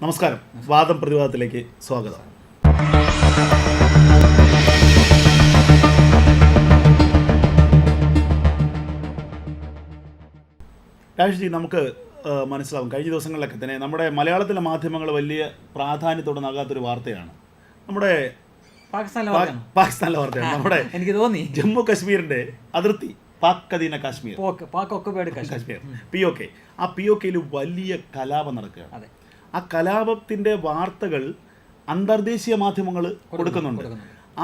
നമസ്കാരം. വാദം പ്രതിവാദത്തിലേക്ക് സ്വാഗതം. രാജേഷ്, നമുക്ക് മനസ്സിലാവും കഴിഞ്ഞ ദിവസങ്ങളിലൊക്കെ തന്നെ നമ്മുടെ മലയാളത്തിലെ മാധ്യമങ്ങൾ വലിയ പ്രാധാന്യത്തോടെ നൽകാത്തൊരു വാർത്തയാണ് നമ്മുടെ പാകിസ്ഥാനിലെ വാർത്തയാണ്. നമ്മുടെ എനിക്ക് തോന്നി ജമ്മു കശ്മീരിന്റെ അതിർത്തി പാക് അധീന കാശ്മീർ, കാശ്മീർ POK. ആ POKയിൽ വലിയ കലാപം നടക്കുകയാണ്. ആ കലാപത്തിന്റെ വാർത്തകൾ അന്തർദേശീയ മാധ്യമങ്ങൾ കൊടുക്കുന്നുണ്ട്.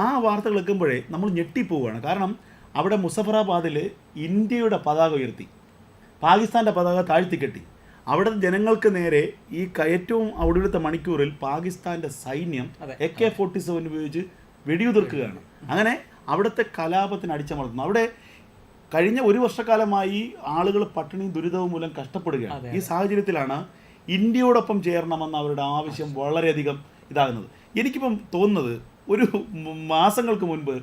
ആ വാർത്തകൾ കേൾക്കുമ്പോഴേ നമ്മൾ ഞെട്ടിപ്പോവുകയാണ്. കാരണം അവിടെ മുസഫറാബാദിൽ ഇന്ത്യയുടെ പതാക ഉയർത്തി, പാകിസ്ഥാൻ്റെ പതാക താഴ്ത്തിക്കെട്ടി. അവിടുത്തെ ജനങ്ങൾക്ക് നേരെ ഈ ഏറ്റവും ഒടുവിലത്തെ മണിക്കൂറിൽ പാകിസ്ഥാൻ്റെ സൈന്യം AK-47 ഉപയോഗിച്ച് വെടിയുതിർക്കുകയാണ്. അങ്ങനെ അവിടുത്തെ കലാപത്തിന് അടിച്ചമർത്തുന്നു. അവിടെ കഴിഞ്ഞ ഒരു വർഷക്കാലമായി ആളുകൾ പട്ടിണിയും ദുരിതവും മൂലം കഷ്ടപ്പെടുകയാണ്. ഈ സാഹചര്യത്തിലാണ് ഇന്ത്യയോടൊപ്പം ചേരണമെന്ന അവരുടെ ആവശ്യം വളരെയധികം ഇതാകുന്നത്. എനിക്കിപ്പം തോന്നുന്നത് ഒരു മാസങ്ങൾക്ക് മുൻപ്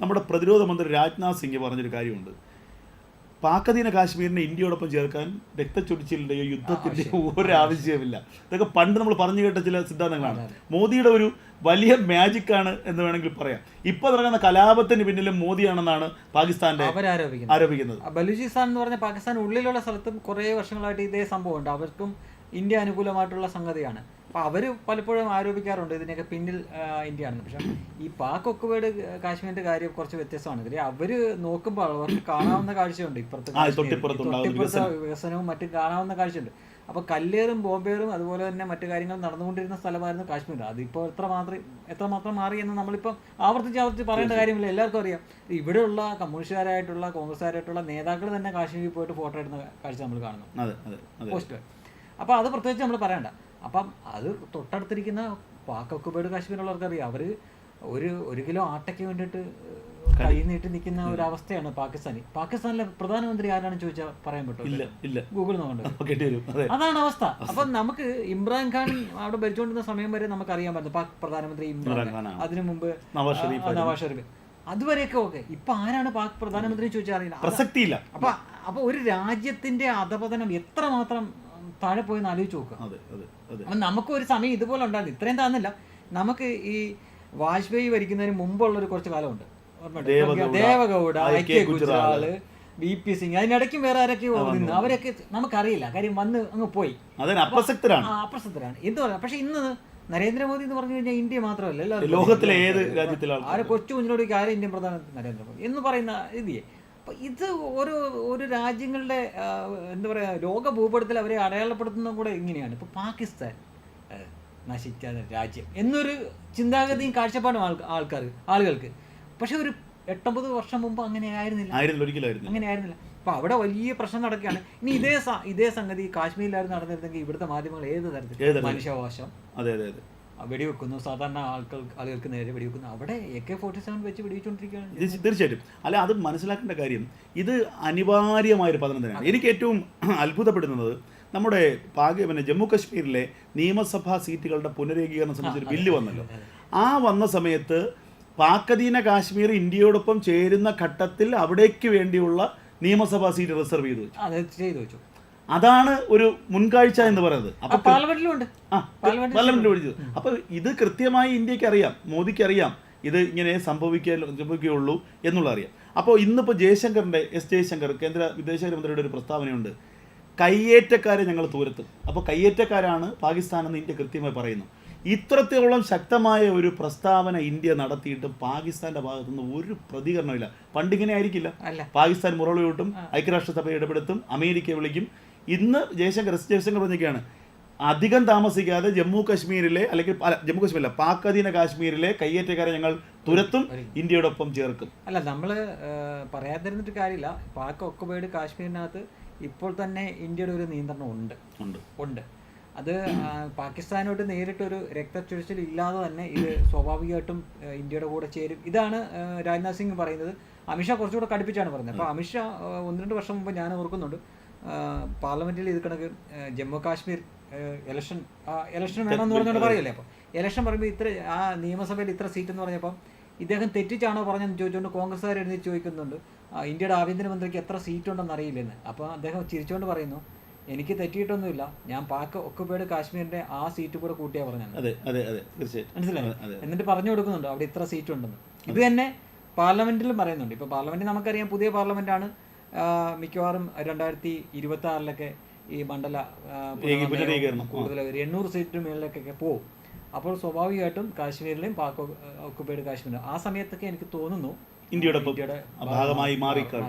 നമ്മുടെ പ്രതിരോധ മന്ത്രി രാജ്നാഥ് സിംഗ് പറഞ്ഞൊരു കാര്യമുണ്ട്. പാക് അധീന കാശ്മീരിനെ ഇന്ത്യയോടൊപ്പം ചേർക്കാൻ രക്തച്ചൊരിച്ചിലിൻ്റെയോ യുദ്ധത്തിൻ്റെയോ ഒരാവശ്യമില്ല. ഇതൊക്കെ പണ്ട് നമ്മൾ പറഞ്ഞു കേട്ട ചില സിദ്ധാന്തങ്ങളാണ്. മോദിയുടെ ഒരു വലിയ മാജിക്കാണ് എന്ന് വേണമെങ്കിൽ പറയാം. ഇപ്പോൾ നടക്കുന്ന കലാപത്തിന് പിന്നിലും മോദിയാണെന്നാണ് പാകിസ്ഥാന്റെ ആരോപിക്കുന്നത്. ബലൂചിസ്ഥാൻ എന്ന് പറഞ്ഞ പാകിസ്ഥാൻ ഉള്ളിലുള്ള സ്ഥലത്തും കുറേ വർഷങ്ങളായിട്ട് ഇതേ സംഭവമുണ്ട്. അവർക്കും ഇന്ത്യ അനുകൂലമായിട്ടുള്ള സംഗതിയാണ്. അപ്പോൾ അവർ പലപ്പോഴും ആരോപിക്കാറുണ്ട് ഇതിനൊക്കെ പിന്നിൽ ഇന്ത്യയാണെന്ന്. പക്ഷേ ഈ പാക് ഒക്കുപേഡ് കാശ്മീരിൻ്റെ കാര്യം കുറച്ച് വ്യത്യസ്തമാണ്. ഇതിൽ അവർ നോക്കുമ്പോൾ അവർക്ക് കാണാവുന്ന കാഴ്ചയുണ്ട്. തൊട്ടിപ്പുറത്തെ വികസനവും മറ്റും കാണാവുന്ന കാഴ്ചയുണ്ട്. അപ്പോൾ കല്ലേറും ബോംബേറും അതുപോലെ തന്നെ മറ്റു കാര്യങ്ങൾ നടന്നുകൊണ്ടിരുന്ന സ്ഥലമായിരുന്നു കാശ്മീർ. അതിപ്പോൾ എത്രമാത്രം മാറി എന്ന് നമ്മളിപ്പോൾ ആവർത്തിച്ച് പറയേണ്ട കാര്യമില്ല. എല്ലാവർക്കും അറിയാം. ഇവിടെയുള്ള കമ്മ്യൂണിസ്റ്റുകാരായിട്ടുള്ള കോൺഗ്രസ്സുകാരായിട്ടുള്ള നേതാക്കൾ തന്നെ കാശ്മീരിൽ പോയിട്ട് ഫോട്ടോ എടുക്കുന്ന കാഴ്ച നമ്മൾ കാണുന്നു, പോസ്റ്റ്. അപ്പോൾ അത് പ്രത്യേകിച്ച് നമ്മൾ പറയണ്ട. അപ്പം അത് തൊട്ടടുത്തിരിക്കുന്ന പാക് ഒക്കുപേഡ് കാശ്മീരുള്ളവർക്ക് അറിയാം. അവർ ഒരു കിലോ ആട്ടയ്ക്ക് വേണ്ടിയിട്ട് കൈ നീട്ടി നിൽക്കുന്ന ഒരു അവസ്ഥയാണ് പാകിസ്ഥാനിലെ പ്രധാനമന്ത്രി ആരാണെന്ന് ചോദിച്ചാൽ പറയാൻ പറ്റും. ഗൂഗിൾ നോക്കണ്ട, അതാണ് അവസ്ഥ. അപ്പം നമുക്ക് ഇമ്രാൻഖാൻ അവിടെ ഭരിച്ചുകൊണ്ടിരുന്ന സമയം വരെ നമുക്ക് അറിയാൻ പറ്റും പാക് പ്രധാനമന്ത്രി ഇമ്രാൻഖാൻ, അതിനു മുമ്പ് നവാസ് ഷെരീഫ്, അതുവരെയൊക്കെ ഓക്കെ. ഇപ്പൊ ആരാണ് പാക് പ്രധാനമന്ത്രി ചോദിച്ചാൽ അറിയില്ല, പ്രസക്തിയില്ല. അപ്പൊ ഒരു രാജ്യത്തിന്റെ അധപതനം എത്രമാത്രം താഴെ പോയി ആലോചിച്ച് നോക്കുക. അപ്പം നമുക്ക് ഒരു സമയം ഇതുപോലെ ഉണ്ടായിരുന്നു. ഇത്രയും താന്നില്ല. നമുക്ക് ഈ വാജ്പേയി ഭരിക്കുന്നതിന് മുമ്പുള്ളൊരു കുറച്ച് കാലമുണ്ട്. ദേവഗൌഡ, IK ഗുജ്റാള്, BP സിംഗ്, അതിനിടയ്ക്കും വേറെ ആരൊക്കെയോ നിന്ന്, അവരൊക്കെ നമുക്കറിയില്ല. കാര്യം വന്ന് അങ്ങ് പോയി, അപ്രസക്തരാണ്. എന്ത് പറയാം. പക്ഷെ ഇന്ന് നരേന്ദ്രമോദി എന്ന് പറഞ്ഞു കഴിഞ്ഞാൽ ഇന്ത്യ മാത്രമല്ല, ലോകത്തിലെ ഏത് രാജ്യത്തിലും ആരെ കൊച്ചു കുഞ്ഞിനോട് ആരും ഇന്ത്യൻ പ്രധാനമന്ത്രി നരേന്ദ്രമോദി എന്ന് പറയുന്ന രീതിയെ. അപ്പോൾ ഇത് ഒരു രാജ്യങ്ങളുടെ എന്താ പറയുക, ലോക ഭൂപടത്തിൽ അവരെ അടയാളപ്പെടുത്തുന്നതും കൂടെ ഇങ്ങനെയാണ്. ഇപ്പോൾ പാകിസ്ഥാൻ നശിച്ച രാജ്യം എന്നൊരു ചിന്താഗതിയും കാഴ്ചപ്പാടും ആളുകൾക്ക്. പക്ഷെ ഒരു 8-9 വർഷം മുമ്പ് അങ്ങനെ ആയിരുന്നില്ല. അപ്പോൾ അവിടെ വലിയ പ്രശ്നം നടക്കുകയാണ്. ഇനി ഇതേ സംഗതി കാശ്മീരിലായിരുന്നു നടന്നിരുന്നെങ്കിൽ ഇവിടുത്തെ മാധ്യമങ്ങൾ ഏത് തരത്തിൽ മനുഷ്യാവകാശം വെടിവെക്കുന്നു, സാധാരണ ആളുകൾക്ക് നേരെ വെടിവെക്കുന്നു. അവിടെ AK-47 വെച്ച് വെടിവെച്ചുകൊണ്ടിരിക്കുകയാണ്. തീർച്ചയായിട്ടും. അല്ല, അത് മനസ്സിലാക്കേണ്ട കാര്യം ഇത് അനിവാര്യമായൊരു പതനം തന്നെയാണ്. എനിക്ക് ഏറ്റവും അത്ഭുതപ്പെടുന്നത് നമ്മുടെ ജമ്മു കശ്മീരിലെ നിയമസഭാ സീറ്റുകളുടെ പുനരേകീകരണം സംബന്ധിച്ചൊരു ബില്ല് വന്നല്ലോ. ആ വന്ന സമയത്ത് പാക് അധീന കാശ്മീർ ഇന്ത്യയോടൊപ്പം ചേരുന്ന ഘട്ടത്തിൽ അവിടേക്ക് വേണ്ടിയുള്ള നിയമസഭാ സീറ്റ് റിസർവ് ചെയ്തു വെച്ചു. അതാണ് ഒരു മുൻകാഴ്ച എന്ന് പറയുന്നത്. പാർലമെന്റിൽ വിളിച്ചത്. അപ്പൊ ഇത് കൃത്യമായി ഇന്ത്യക്ക് അറിയാം, മോദിക്ക് അറിയാം ഇത് ഇങ്ങനെ സംഭവിക്കുകയുള്ളൂ എന്നുള്ള അറിയാം. അപ്പോൾ ഇന്നിപ്പോൾ എസ് ജയശങ്കർ കേന്ദ്ര വിദേശകാര്യമന്ത്രിയുടെ ഒരു പ്രസ്താവനയുണ്ട്, കയ്യേറ്റക്കാരെ ഞങ്ങൾ തൂരത്തും. അപ്പോൾ കയ്യേറ്റക്കാരാണ് പാകിസ്ഥാൻ എന്ന് ഇന്ത്യ കൃത്യമായി പറയുന്നു. ഇത്രത്തോളം ശക്തമായ ഒരു പ്രസ്താവന ഇന്ത്യ നടത്തിയിട്ടും പാകിസ്ഥാന്റെ ഭാഗത്തുനിന്ന് ഒരു പ്രതികരണമില്ല. പണ്ടിങ്ങനെ ആയിരിക്കില്ല. പാകിസ്ഥാൻ മുറവിളിയോട്ടും ഐക്യരാഷ്ട്രസഭ ഇടപെടുത്തും, അമേരിക്ക വിളിക്കും. ഇന്ന് എസ് ജയശങ്കർ പറഞ്ഞൊക്കെയാണ് അധികം താമസിക്കാതെ ജമ്മു കശ്മീരിലെ പാക് അധീന കാശ്മീരിലെ കയ്യേറ്റക്കാരെ ഞങ്ങൾ തുരത്തും, ഇന്ത്യയോടൊപ്പം ചേർക്കും. അല്ല, നമ്മൾ പറയാതിരുന്നിട്ട് കാര്യമില്ല. പാക് ഒക്കുപേഡ് കാശ്മീരിനകത്ത് ഇപ്പോൾ തന്നെ ഇന്ത്യയുടെ ഒരു നിയന്ത്രണം ഉണ്ട്. അത് പാകിസ്ഥാനോട്ട് നേരിട്ടൊരു രക്തച്ചൊരിച്ചിൽ ഇല്ലാതെ തന്നെ ഇത് സ്വാഭാവികമായിട്ടും ഇന്ത്യയുടെ കൂടെ ചേരും. ഇതാണ് രാജ്നാഥ് സിംഗ് പറയുന്നത്. അമിത്ഷാ കുറച്ചുകൂടെ കടുപ്പിച്ചാണ് പറയുന്നത്. അപ്പോൾ അമിത്ഷാ 1-2 വർഷം മുമ്പ് ഞാൻ ഓർക്കുന്നുണ്ട്, പാർലമെന്റിൽ ഇത് കണക്ക് ജമ്മു കാശ്മീർ ഇലക്ഷൻ വേണമെന്ന് പറഞ്ഞുകൊണ്ട് പറയല്ലേ. അപ്പോൾ ഇലക്ഷൻ പറയുമ്പോൾ ആ നിയമസഭയിൽ ഇത്ര സീറ്റ് എന്ന് പറഞ്ഞപ്പോൾ ഇദ്ദേഹം തെറ്റിച്ചാണോ പറഞ്ഞെന്ന് ചോദിച്ചുകൊണ്ട് കോൺഗ്രസ്സുകാർ എഴുതി ചോദിക്കുന്നുണ്ട് ഇന്ത്യയുടെ ആഭ്യന്തരമന്ത്രിക്ക് എത്ര സീറ്റ് ഉണ്ടെന്ന് അറിയില്ലെന്ന്. അപ്പോൾ അദ്ദേഹം ചിരിച്ചുകൊണ്ട് പറയുന്നു, എനിക്ക് തെറ്റിയിട്ടൊന്നുമില്ല, ഞാൻ പാക് ഒക്കുപൈഡ് കാശ്മീരിന്റെ ആ സീറ്റ് കൂടെ കൂട്ടിയാ പറഞ്ഞത്. അതെ അതെ അതെ തീർച്ചയായിട്ടും മനസ്സിലായി. എന്നിട്ട് പറഞ്ഞു കൊടുക്കുന്നുണ്ട് അവിടെ ഇത്ര സീറ്റ് ഉണ്ടെന്ന്. ഇത് തന്നെ പാർലമെന്റിലും പറയുന്നുണ്ട്. ഇപ്പോൾ പാർലമെന്റിൽ നമുക്കറിയാം, പുതിയ പാർലമെന്റാണ്. മിക്കവാറും 2026 ഈ മണ്ഡല കൂടുതൽ ഒരു 800 സീറ്റിന് മേളിലേക്കൊക്കെ പോകും. അപ്പോൾ സ്വാഭാവികമായിട്ടും കാശ്മീരിലെയും പാക് ഒക്കുപൈഡ് കാശ്മീരിലും ആ സമയത്തൊക്കെ എനിക്ക് തോന്നുന്നു ഇന്ത്യയുടെ ഭാഗമായി മാറി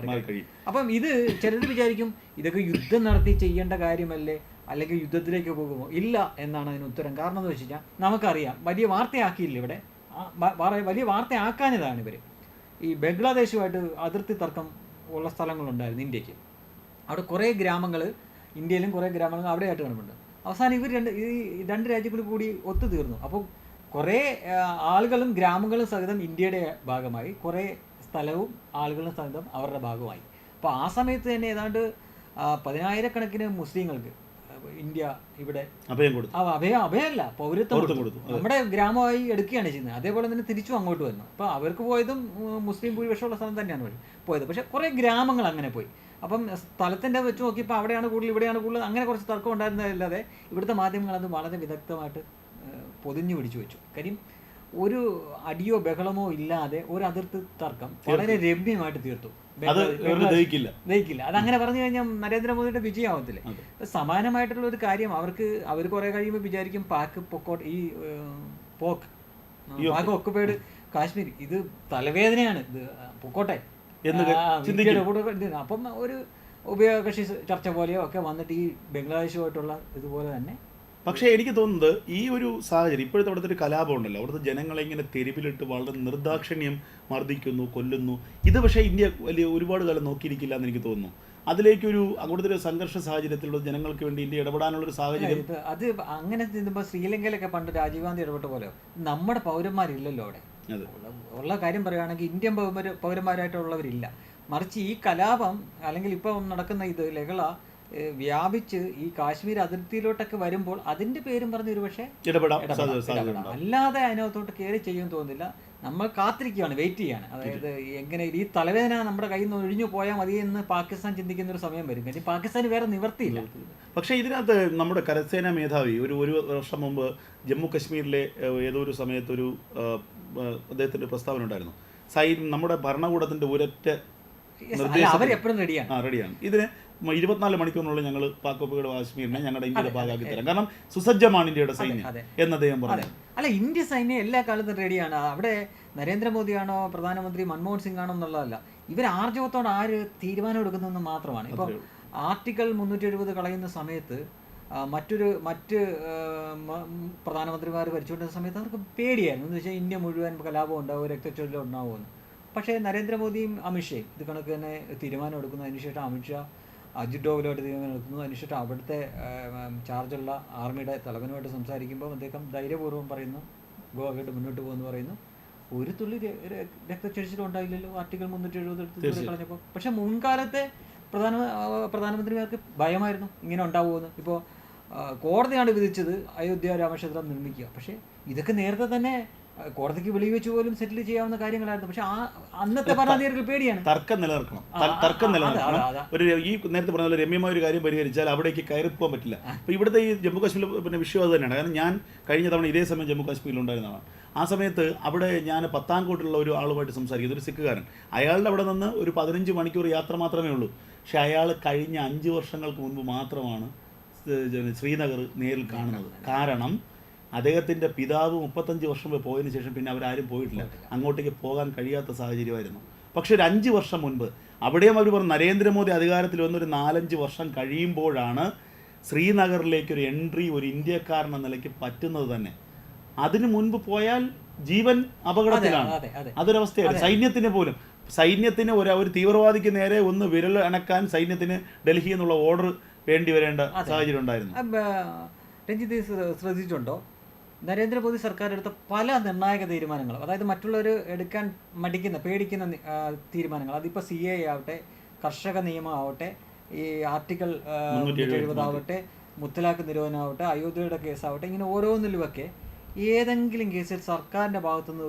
കഴിയും. അപ്പം ഇത് ചിലർ വിചാരിക്കും ഇതൊക്കെ യുദ്ധം നടത്തി ചെയ്യേണ്ട കാര്യമല്ലേ, അല്ലെങ്കിൽ യുദ്ധത്തിലേക്ക് പോകുമോ? ഇല്ല എന്നാണ് അതിന് ഉത്തരം. കാരണം എന്ന് വെച്ച് കഴിഞ്ഞാൽ നമുക്കറിയാം, വലിയ വാർത്തയാക്കിയില്ല ഇവിടെ, വലിയ വാർത്തയാക്കാനിതാണ് ഇവർ. ഈ ബംഗ്ലാദേശുമായിട്ട് അതിർത്തി തർക്കം ഉള്ള സ്ഥലങ്ങളുണ്ടായിരുന്നു ഇന്ത്യക്ക്. അവിടെ കുറേ ഗ്രാമങ്ങൾ, ഇന്ത്യയിലും കുറേ ഗ്രാമങ്ങൾ അവിടെയായിട്ട് കാണുന്നുണ്ട്. അവസാനം ഇവർ രണ്ട് രാജ്യങ്ങളും കൂടി ഒത്തുതീർന്നു. അപ്പോൾ കുറേ ആളുകളും ഗ്രാമങ്ങളും സഹിതം ഇന്ത്യയുടെ ഭാഗമായി, കുറേ സ്ഥലവും ആളുകളും സഹിതം അവരുടെ ഭാഗമായി. അപ്പോൾ ആ സമയത്ത് തന്നെ ഏതാണ്ട് 10,000-കണക്കിന് മുസ്ലിങ്ങൾക്ക് ഇന്ത്യ ഇവിടെ അഭയം കൊടുത്തു. അഭയമല്ല, പൗരത്വം കൊടുത്തു. നമ്മുടെ ഗ്രാമമായി എടുക്കുകയാണ് ചെയ്യുന്നത്. അതേപോലെ തന്നെ തിരിച്ചും അങ്ങോട്ട് വന്നു. അപ്പോൾ അവർക്ക് പോയതും മുസ്ലിം ഭൂരിപക്ഷമുള്ള സ്ഥലം തന്നെയാണ് പോയത്. പക്ഷേ കുറേ ഗ്രാമങ്ങൾ അങ്ങനെ പോയി. അപ്പം സ്ഥലത്തിൻ്റെ വെച്ച് നോക്കിയപ്പോൾ അവിടെയാണ് കൂടുതൽ, ഇവിടെയാണ് കൂടുതൽ, അങ്ങനെ കുറച്ച് തർക്കം ഉണ്ടായിരുന്നതല്ലാതെ ഇവിടുത്തെ മാധ്യമങ്ങൾ അത് വളരെ വിദഗ്ധമായിട്ട് പൊതിഞ്ഞു പിടിച്ചു വെച്ചു. കാര്യം ഒരു അടിയോ ബഹളമോ ഇല്ലാതെ ഒരു അതിർത്തി തർക്കം വളരെ രമ്യമായിട്ട് തീർത്തു. ദഹിക്കില്ല. അതങ്ങനെ പറഞ്ഞു കഴിഞ്ഞാൽ നരേന്ദ്രമോദിയുടെ വിജയമാവത്തില്ലേ? സമാനമായിട്ടുള്ള ഒരു കാര്യം അവർ കുറെ കഴിയുമ്പോൾ വിചാരിക്കും പാക് ഒക്കുപൈഡ് കാശ്മീർ ഇത് തലവേദനയാണ്, ഇത് പൊക്കോട്ടെ. അപ്പം ഒരു ഉഭയകക്ഷി ചർച്ച പോലെയോ ഒക്കെ വന്നിട്ട് ഈ ബംഗ്ലാദേശുമായിട്ടുള്ള ഇതുപോലെ തന്നെ. പക്ഷേ എനിക്ക് തോന്നുന്നത് ഈ ഒരു സാഹചര്യം, ഇപ്പോഴത്തെ അവിടുത്തെ ഒരു കലാപം ഉണ്ടല്ലോ, അവിടുത്തെ ജനങ്ങളെ ഇങ്ങനെ തെരുവിലിട്ട് വളരെ നിർദാക്ഷിണ്യം മർദ്ദിക്കുന്നു, കൊല്ലുന്നു. ഇത് പക്ഷേ ഇന്ത്യ ഒരുപാട് കാലം നോക്കിയിരിക്കില്ല എന്ന് എനിക്ക് തോന്നുന്നു. അതിലേക്കൊരു അവിടുത്തെ ഒരു സംഘർഷ സാഹചര്യത്തിലുള്ള ജനങ്ങൾക്ക് വേണ്ടി ഇന്ത്യ ഇടപെടാനുള്ളൊരു സാഹചര്യം അത് അങ്ങനെ ചെയ്യുമ്പോൾ ശ്രീലങ്കയിലൊക്കെ പണ്ട് രാജീവ് ഗാന്ധി ഇടപെട്ട പോലെ നമ്മുടെ പൗരന്മാരില്ലല്ലോ അവിടെ. ഉള്ള കാര്യം പറയുകയാണെങ്കിൽ ഇന്ത്യൻ പൗരന്മാരായിട്ടുള്ളവരില്ല. മറിച്ച് ഈ കലാപം അല്ലെങ്കിൽ ഇപ്പം നടക്കുന്ന ഇത് ലഹള വ്യാപിച്ച് ഈ കാശ്മീർ അതിർത്തിയിലോട്ടൊക്കെ വരുമ്പോൾ അതിന്റെ പേരും പറഞ്ഞ് ഒരുപക്ഷെ അല്ലാതെ അതിനകത്തോട്ട് കയറി ചെയ്യുമെന്ന് തോന്നുന്നില്ല. നമ്മൾ കാത്തിരിക്കുകയാണ്, വെയിറ്റ് ചെയ്യാണ്. അതായത് എങ്ങനെ ഈ തലവേദന നമ്മുടെ കയ്യിൽ നിന്ന് ഒഴിഞ്ഞു പോയാൽ മതി എന്ന് പാകിസ്ഥാൻ ചിന്തിക്കുന്ന ഒരു സമയം വരും. കാരണം പാകിസ്ഥാന് വേറെ നിവർത്തിയില്ല. പക്ഷേ ഇതിനകത്ത് നമ്മുടെ കരസേനാ മേധാവി ഒരു വർഷം മുമ്പ് ജമ്മു കശ്മീരിലെ ഏതോ ഒരു സമയത്തൊരു അദ്ദേഹത്തിന്റെ പ്രസ്താവന ഉണ്ടായിരുന്നു. നമ്മുടെ ഭരണകൂടത്തിന്റെ ഒരൊറ്റ അവരെപ്പോഴും റെഡിയാണ് ഇതിന് 24 മണിക്കൂറിനുള്ളിൽ ഞങ്ങൾ പാക് ഒക്കുപൈഡ് കാശ്മീരിനെ ഞങ്ങളുടെ ഇന്ത്യയുടെ ഭാഗമാക്കി തരാം, കാരണം സുസജ്ജമാണ് ഇന്ത്യയുടെ സൈന്യം എന്ന് അദ്ദേഹം പറഞ്ഞു. അല്ല, ഇന്ത്യ സൈന്യം എല്ലാ കാലത്തും റെഡിയാണ്. അവിടെ നരേന്ദ്രമോദിയാണോ പ്രധാനമന്ത്രി മൻമോഹൻ സിംഗ് ആണോ എന്നുള്ളതല്ല, ഇവർ ആർജവത്തോടെ ആര് തീരുമാനം എടുക്കുന്നതെന്ന് മാത്രമാണ്. ഇപ്പം ആർട്ടിക്കിൾ 370 കളയുന്ന സമയത്ത് മറ്റ് പ്രധാനമന്ത്രിമാർ ഭരിച്ചുകൊണ്ടിരുന്ന സമയത്ത് അവർക്ക് പേടിയായിരുന്നു. എന്ന് വെച്ചാൽ ഇന്ത്യ മുഴുവൻ കലാപം ഉണ്ടാവും, രക്തച്ചൊരിൽ ഉണ്ടാവുമെന്ന്. പക്ഷേ നരേന്ദ്രമോദിയും അമിത്ഷയും ഇത് കണക്ക് തന്നെ തീരുമാനം എടുക്കുന്നു. അതിനുശേഷം അമിത്ഷാ അജിത് ഡോവലുമായിട്ട് തീരുമാനം എടുക്കുന്നു. അതിനുശേഷം അവിടുത്തെ ചാർജുള്ള ആർമിയുടെ തലവനുമായിട്ട് സംസാരിക്കുമ്പോൾ അദ്ദേഹം ധൈര്യപൂർവ്വം പറയുന്നു, ഗോവയായിട്ട് മുന്നോട്ട് പോകുമെന്ന് പറയുന്നു. ഒരു തുള്ളി രക്തച്ചൊരിച്ചിലും ഉണ്ടായില്ലല്ലോ ആർട്ടിക്കിൾ 370 എടുത്ത് കളഞ്ഞപ്പോൾ. പക്ഷെ മുൻകാലത്തെ പ്രധാനമന്ത്രിമാർക്ക് ഭയമായിരുന്നു ഇങ്ങനെ ഉണ്ടാവുമെന്ന്. ഇപ്പോൾ കോടതിയാണ് വിധിച്ചത് അയോധ്യ രാമക്ഷേത്രം നിർമ്മിക്കുക. പക്ഷേ ഇതൊക്കെ നേരത്തെ തന്നെ കോടതിക്ക് വെളിവെച്ച് പോലും സെറ്റിൽ ചെയ്യാവുന്ന കാര്യങ്ങളായിരുന്നു. പക്ഷെ അന്നത്തെ ഭരണാധികാരികൾ പേടിയാണ്. തർക്കം നിലനിർത്തണം. ഒരു ഈ നേരത്തെ പറഞ്ഞ രമ്യമായ ഒരു കാര്യം പരിഹരിച്ചാൽ അവിടേക്ക് കയറിപ്പോകാൻ പറ്റില്ല. അപ്പോൾ ഇവിടുത്തെ ഈ ജമ്മു കാശ്മീർ വിഷയം അത് തന്നെയാണ്. കാരണം ഞാൻ കഴിഞ്ഞ തവണ ഇതേ സമയം ജമ്മു കാശ്മീരിലുണ്ടായിരുന്നതാണ്. ആ സമയത്ത് അവിടെ ഞാൻ പത്താൻകോട്ടുള്ള ഒരു ആളുമായിട്ട് സംസാരിക്കുന്നത്, ഒരു സിഖുകാരൻ. അയാളുടെ അവിടെ നിന്ന് ഒരു 15 മണിക്കൂർ യാത്ര മാത്രമേ ഉള്ളൂ. പക്ഷെ അയാൾ കഴിഞ്ഞ 5 വർഷങ്ങൾക്ക് മുൻപ് മാത്രമാണ് ശ്രീനഗർ നേരിൽ കാണുന്നത്. കാരണം അദ്ദേഹത്തിൻ്റെ പിതാവ് 35 വർഷം പോയതിനു ശേഷം പിന്നെ അവരാരും പോയിട്ടില്ല, അങ്ങോട്ടേക്ക് പോകാൻ കഴിയാത്ത സാഹചര്യമായിരുന്നു. പക്ഷെ ഒരു 5 വർഷം മുൻപ് അവിടെയും അവർ പറഞ്ഞു, നരേന്ദ്രമോദി അധികാരത്തിൽ വന്നൊരു 4-5 വർഷം കഴിയുമ്പോഴാണ് ശ്രീനഗറിലേക്ക് ഒരു എൻട്രി ഒരു ഇന്ത്യക്കാരൻ എന്ന നിലയ്ക്ക് പറ്റുന്നത് തന്നെ. അതിനു മുൻപ് പോയാൽ ജീവൻ അപകടത്തിലാണ്. അതൊരവസ്ഥയാണ്. സൈന്യത്തിന് ഒരു തീവ്രവാദിക്ക് നേരെ ഒന്ന് വിരൽ അണക്കാൻ സൈന്യത്തിന് ഡൽഹി എന്നുള്ള ഓർഡർ വേണ്ടി വരേണ്ട സാഹചര്യം ഉണ്ടായിരുന്നു. രഞ്ജിത്ത് ശ്രദ്ധിച്ചിട്ടുണ്ടോ, നരേന്ദ്രമോദി സർക്കാർ എടുത്ത പല നിർണായക തീരുമാനങ്ങളും, അതായത് മറ്റുള്ളവർ എടുക്കാൻ പേടിക്കുന്ന തീരുമാനങ്ങൾ, അതിപ്പോൾ CAA ആവട്ടെ, കർഷക നിയമം ആവട്ടെ, ഈ ആർട്ടിക്കിൾ 370 ആവട്ടെ, മുത്തലാഖ് നിരോധനമാവട്ടെ, അയോധ്യയുടെ കേസാവട്ടെ, ഇങ്ങനെ ഓരോന്നിലുമൊക്കെ ഏതെങ്കിലും കേസിൽ സർക്കാരിൻ്റെ ഭാഗത്തുനിന്ന്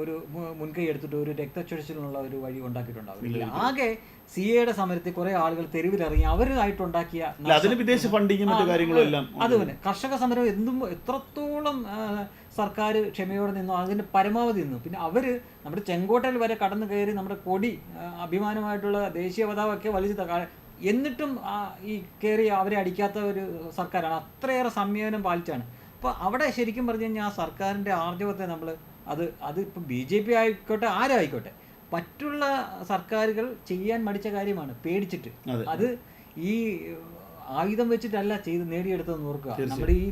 ഒരു മുൻകൈ എടുത്തിട്ട് ഒരു രക്തച്ചൊരിച്ചിലുള്ള ഒരു വഴി ഉണ്ടാക്കിയിട്ടുണ്ടാവില്ല. ആകെ CAയുടെ സമരത്തിൽ കുറേ ആളുകൾ തെരുവിലിറങ്ങി അവരായിട്ടുണ്ടാക്കിയ വിദേശ ഫണ്ടിങ്ങും മറ്റു കാര്യങ്ങളും എല്ലാം. അതുപോലെ കർഷക സമരം എത്രത്തോളം സർക്കാർ ക്ഷമയോടെ നിന്നു, അതിൻ്റെ പരമാവധി നിന്നു. പിന്നെ അവർ നമ്മുടെ ചെങ്കോട്ടയിൽ വരെ കടന്നു കയറി നമ്മുടെ കൊടി, അഭിമാനമായിട്ടുള്ള ദേശീയ പതാകമൊക്കെ വലിച്ചു എന്നിട്ടും ഈ കയറി അവരെ അടിക്കാത്ത ഒരു സർക്കാരാണ്. അത്രയേറെ സംയമനം പാലിച്ചാണ്. അപ്പോൾ അവിടെ ശരിക്കും പറഞ്ഞു കഴിഞ്ഞാൽ ആ സർക്കാരിൻ്റെ ആർജവത്തെ നമ്മൾ അതിപ്പോൾ BJP ആയിക്കോട്ടെ ആരായിക്കോട്ടെ, മറ്റുള്ള സർക്കാരുകൾ ചെയ്യാൻ മടിച്ച കാര്യമാണ് പേടിച്ചിട്ട്. അത് ഈ ആയുധം വെച്ചിട്ടല്ല നേടിയെടുത്തതെന്ന് ഓർക്കുക. നമ്മുടെ ഈ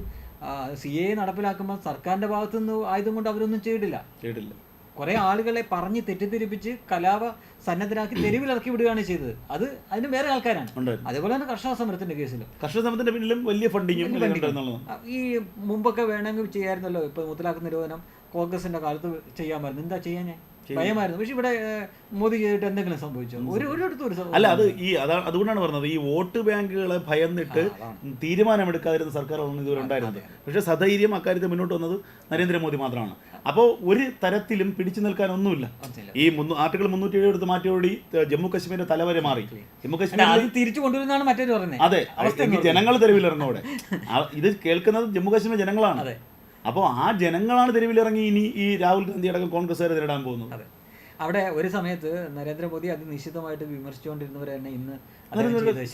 CA നടപ്പിലാക്കുമ്പോൾ സർക്കാരിൻ്റെ ഭാഗത്തുനിന്ന് ആയുധം കൊണ്ട് അവരൊന്നും ചെയ്തിട്ടില്ല. കുറെ ആളുകളെ പറഞ്ഞ് തെറ്റിദ്ധരിപ്പിച്ച് കലാപ സന്നദ്ധരാക്കി തെരുവിലിറക്കി വിടുകയാണ് ചെയ്തത്. അതിന് വേറെ ആൾക്കാരാണ്. അതേപോലെ തന്നെ കർഷക സമരത്തിന്റെ കേസിലും കർഷക സമരത്തിന്റെ പിന്നിലും വലിയ ഫണ്ടിങ്ങും ഈ മുമ്പൊക്കെ വേണമെങ്കിൽ ചെയ്യായിരുന്നല്ലോ. ഇപ്പൊ മുത്തലാഖ് നിരോധനം കോൺഗ്രസിന്റെ കാലത്ത് ചെയ്യാമായിരുന്നു. എന്താ ചെയ്യാൻ ഭയമായിരുന്നു. പക്ഷെ ഇവിടെ മോദി ചെയ്തിട്ട് എന്തെങ്കിലും സംഭവിച്ചോ? അല്ല, അതുകൊണ്ടാണ് പറഞ്ഞത് ഈ വോട്ട് ബാങ്കുകളെ ഭയന്നിട്ട് തീരുമാനമെടുക്കാതിരുന്ന സർക്കാരാണ് ഇതുവരെ ഉണ്ടായിരുന്നത്. പക്ഷെ സധൈര്യം അക്കാര്യത്തിൽ മുന്നോട്ട് വന്നത് നരേന്ദ്രമോദി മാത്രമാണ്. അപ്പോൾ ഒരു തരത്തിലും പിടിച്ചു നിൽക്കാനൊന്നുമില്ല. ഈ ആർട്ടിക്കിൾ 307 എടുത്ത് മാറ്റിയോടി ജമ്മു കാശ്മീരിന്റെ തലവരെ മാറി. ജമ്മു കാശ്മീർ തിരിച്ചു കൊണ്ടുവരുന്നതാണ് മറ്റൊരു പറഞ്ഞത്. അതെ, ജനങ്ങൾ തെരുവിലിറങ്ങോടെ. ഇത് കേൾക്കുന്നത് ജമ്മു കാശ്മീർ ജനങ്ങളാണ്. അപ്പോൾ ആ ജനങ്ങളാണ് തെരുവിലിറങ്ങി ഇനി ഈ രാഹുൽ ഗാന്ധി അടക്കം കോൺഗ്രസ്സുകാരെ നേരിടാൻ പോകുന്നത്. അതെ, അവിടെ ഒരു സമയത്ത് നരേന്ദ്രമോദി അത് നിശ്ചിതമായിട്ട് വിമർശിച്ചുകൊണ്ടിരുന്നവർ തന്നെ ഇന്ന്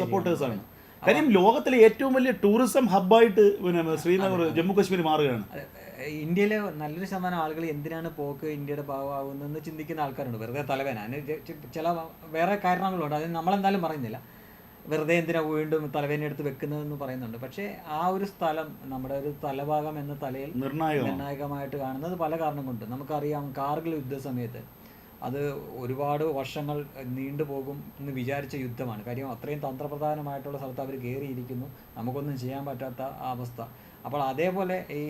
സപ്പോർട്ടേഴ്സാണ്. കാര്യം ലോകത്തിലെ ഏറ്റവും വലിയ ടൂറിസം ഹബ്ബായിട്ട് ശ്രീനഗർ ജമ്മു കാശ്മീർ മാറുകയാണ്. ഇന്ത്യയിലെ നല്ലൊരു ശതമാനം ആളുകൾ എന്തിനാണ് പോക്ക് ഇന്ത്യയുടെ ഭാഗമാകുന്നതെന്ന് ചിന്തിക്കുന്ന ആൾക്കാരുണ്ട്. വെറുതെ തലവേന, അതിന് ചില വേറെ കാരണങ്ങളുണ്ട്, അത് നമ്മളെന്തായാലും പറയുന്നില്ല. വെറുതെ എന്തിനാ വീണ്ടും തലവേന എടുത്ത് വെക്കുന്നതെന്ന് പറയുന്നുണ്ട്. പക്ഷേ ആ ഒരു സ്ഥലം നമ്മുടെ ഒരു തലഭാഗം എന്ന തലയിൽ നിർണായകമായിട്ട് കാണുന്നത് പല കാരണം കൊണ്ട്. നമുക്കറിയാം, കാർഗിൽ യുദ്ധ സമയത്ത് അത് ഒരുപാട് വർഷങ്ങൾ നീണ്ടുപോകും എന്ന് വിചാരിച്ച യുദ്ധമാണ്. കാര്യം അത്രയും തന്ത്രപ്രധാനമായിട്ടുള്ള സ്ഥലത്ത് അവർ കയറിയിരിക്കുന്നു, നമുക്കൊന്നും ചെയ്യാൻ പറ്റാത്ത അവസ്ഥ. അപ്പോൾ അതേപോലെ ഈ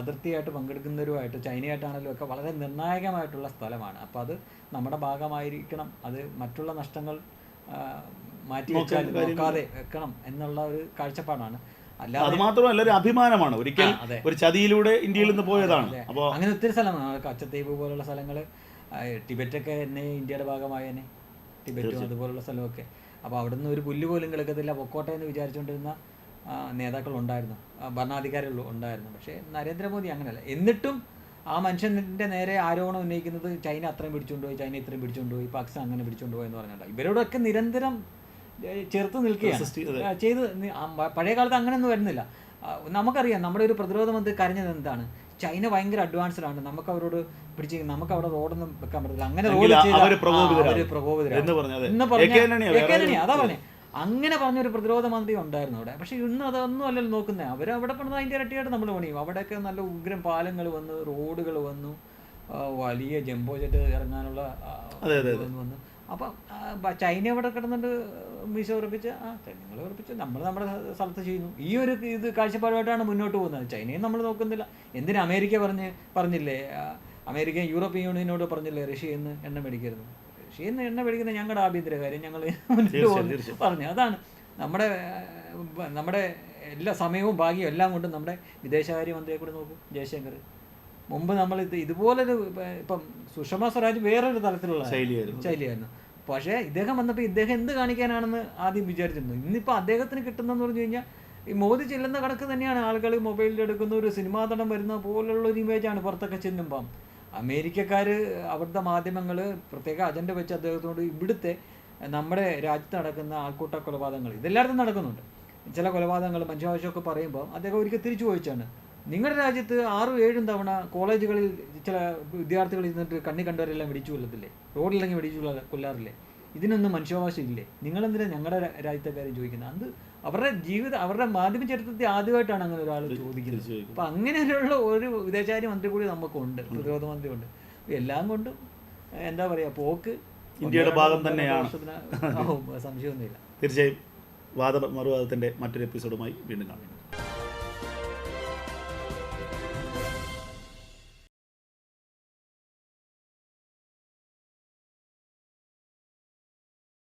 അതിർത്തിയായിട്ട് പങ്കെടുക്കുന്നവരുമായിട്ട് ചൈനയായിട്ടാണെങ്കിലും ഒക്കെ വളരെ നിർണായകമായിട്ടുള്ള സ്ഥലമാണ്. അപ്പോൾ അത് നമ്മുടെ ഭാഗമായിരിക്കണം. അത് മറ്റുള്ള നഷ്ടങ്ങൾ മാറ്റി നോക്കാതെ വെക്കണം എന്നുള്ള ഒരു കാഴ്ചപ്പാടാണ്. അത് മാത്രമല്ല ഒരു അഭിമാനമാണ്. ഒരിക്കൽ ഒരു ചതിയിലൂടെ ഇന്ത്യയിൽ നിന്ന് പോയതാണ്. അപ്പോൾ അങ്ങനെ ഒത്തിരി സ്ഥലമാണ്. കച്ചത്തീപ് പോലുള്ള സ്ഥലങ്ങൾ, ടിബറ്റൊക്കെ എന്നെ ഇന്ത്യയുടെ ഭാഗമായി തന്നെ ടിബറ്റും അതുപോലുള്ള സ്ഥലമൊക്കെ. അപ്പോൾ അവിടെ നിന്ന് ഒരു പുല്ല് പോലും കിടക്കത്തില്ല, പൊക്കോട്ടെ എന്ന് വിചാരിച്ചുകൊണ്ടിരുന്ന നേതാക്കളുണ്ടായിരുന്നു, ഭരണാധികാരികൾ ഉണ്ടായിരുന്നു. പക്ഷേ നരേന്ദ്രമോദി അങ്ങനെയല്ല. എന്നിട്ടും ആ മനുഷ്യൻ്റെ നേരെ ആരോപണം ഉന്നയിക്കുന്നത് ചൈന അത്രയും പിടിച്ചുകൊണ്ടുപോയി, ചൈന ഇത്രയും പിടിച്ചുകൊണ്ടുപോയി, പാകിസ്ഥാൻ അങ്ങനെ പിടിച്ചുകൊണ്ടുപോയി എന്ന് പറഞ്ഞിട്ടുണ്ട്. ഇവരോടൊക്കെ നിരന്തരം ചേർത്ത് നിൽക്കുകയാണ് ചെയ്ത്. പഴയ കാലത്ത് അങ്ങനെയൊന്നും വരുന്നില്ല. നമുക്കറിയാം, നമ്മുടെ ഒരു പ്രതിരോധ മന്ത്രി കരഞ്ഞത് എന്താണ്? ചൈന ഭയങ്കര അഡ്വാൻസ്ഡ് ആണ്, നമുക്ക് അവരോട് പിടിച്ച് നമുക്ക് അവിടെ റോഡൊന്നും വെക്കാൻ പറ്റില്ല, അങ്ങനെ റോഡ് പ്രകോപിതരാ. അതാ പറഞ്ഞേ, അങ്ങനെ പറഞ്ഞൊരു പ്രതിരോധ മന്ത്രി ഉണ്ടായിരുന്നു അവിടെ. പക്ഷെ ഇന്ന് അതൊന്നും അല്ലല്ലോ നോക്കുന്നത്. അവരവിടെ പണിത് അതിൻ്റെ ഇരട്ടിയായിട്ട് നമ്മൾ പണിയും. അവിടെയൊക്കെ നല്ല ഉഗ്രം പാലങ്ങൾ വന്നു, റോഡുകൾ വന്നു, വലിയ ജംബോ ജെറ്റ് ഇറങ്ങാനുള്ള വന്നു. അപ്പം ചൈന അവിടെ കിടന്നിട്ട് മീശ ഉറപ്പിച്ച് നിങ്ങൾ ഉറപ്പിച്ച് നമ്മൾ നമ്മുടെ സ്ഥലത്ത് ചെയ്യുന്നു. ഈ ഒരു കാഴ്ചപ്പാടുമായിട്ടാണ് മുന്നോട്ട് പോകുന്നത്. ചൈനയും നമ്മൾ നോക്കുന്നില്ല. എന്തിനാ അമേരിക്ക പറഞ്ഞില്ലേ, അമേരിക്ക യൂറോപ്യൻ യൂണിയനോട് പറഞ്ഞില്ലേ റഷ്യയിൽ നിന്ന് എണ്ണ മേടിക്കരുത്. റഷ്യയിൽ നിന്ന് എണ്ണ മേടിക്കുന്ന ഞങ്ങളുടെ ആഭ്യന്തര കാര്യം, ഞങ്ങൾ മുന്നോട്ട് പറഞ്ഞു. അതാണ് നമ്മുടെ എല്ലാ സമയവും ഭാഗ്യവും എല്ലാം കൊണ്ടും നമ്മുടെ വിദേശകാര്യമന്ത്രിയെ കൂടെ നോക്കും, ജയശങ്കർ. മുമ്പ് നമ്മൾ ഇതുപോലൊരു ഇപ്പം സുഷമ സ്വരാജ് വേറൊരു തലത്തിലുള്ള ശൈലിയായിരുന്നു. പക്ഷേ ഇദ്ദേഹം വന്നപ്പോൾ ഇദ്ദേഹം എന്ത് കാണിക്കാനാണെന്ന് ആദ്യം വിചാരിച്ചിരുന്നു. ഇന്നിപ്പോൾ അദ്ദേഹത്തിന് കിട്ടുന്നതെന്ന് പറഞ്ഞു കഴിഞ്ഞാൽ ഈ മോദി ചെല്ലുന്ന കണക്ക് തന്നെയാണ്. ആളുകൾ മൊബൈലിൽ എടുക്കുന്ന ഒരു സിനിമാ നടൻ വരുന്ന പോലുള്ള ഒരു ഇമേജാണ് പുറത്തൊക്കെ ചെല്ലുമ്പം. അമേരിക്കക്കാർ അവിടുത്തെ മാധ്യമങ്ങൾ പ്രത്യേക അജണ്ട വെച്ച് അദ്ദേഹത്തോട് ഇവിടുത്തെ നമ്മുടെ രാജ്യത്ത് നടക്കുന്ന ആൾക്കൂട്ട കൊലപാതകങ്ങൾ ഇതെല്ലായിടത്തും നടക്കുന്നുണ്ട്. ചില കൊലപാതകങ്ങൾ മനുഷ്യാവശ്യമൊക്കെ പറയുമ്പോൾ അദ്ദേഹം ഒരിക്കൽ തിരിച്ചു ചോദിച്ചാണ്, നിങ്ങളുടെ രാജ്യത്ത് 6-7 തവണ കോളേജുകളിൽ ചില വിദ്യാർത്ഥികൾ ഇരുന്നിട്ട് കണ്ണി കണ്ടവരെല്ലാം വെടിച്ചു കൊല്ലത്തില്ലേ, റോഡിലെങ്കിൽ വെടിച്ചു കൊല്ലാറില്ലേ? ഇതിനൊന്നും മനുഷ്യാവകാശം ഇല്ലേ? നിങ്ങളെന്തിനാണ് ഞങ്ങളുടെ രാജ്യത്തെ കാര്യം ചോദിക്കുന്നത്? അത് അവരുടെ മാധ്യമ ചരിത്രത്തിൽ ആദ്യമായിട്ടാണ് അങ്ങനെ ഒരാൾ ചോദിക്കുന്നത്. അപ്പം അങ്ങനെയുള്ള ഒരു വിദേശകാര്യ മന്ത്രി കൂടി നമുക്കുണ്ട്, പ്രതിരോധ മന്ത്രി ഉണ്ട്. എല്ലാം കൊണ്ടും എന്താ പറയുക, പോക്ക് ഇന്ത്യയുടെ ഭാഗം തന്നെയാണ്, സംശയമൊന്നുമില്ല. തീർച്ചയായും. മറുവാദത്തിൻ്റെ മറ്റൊരു എപ്പിസോഡുമായി വീണ്ടും കാണാം.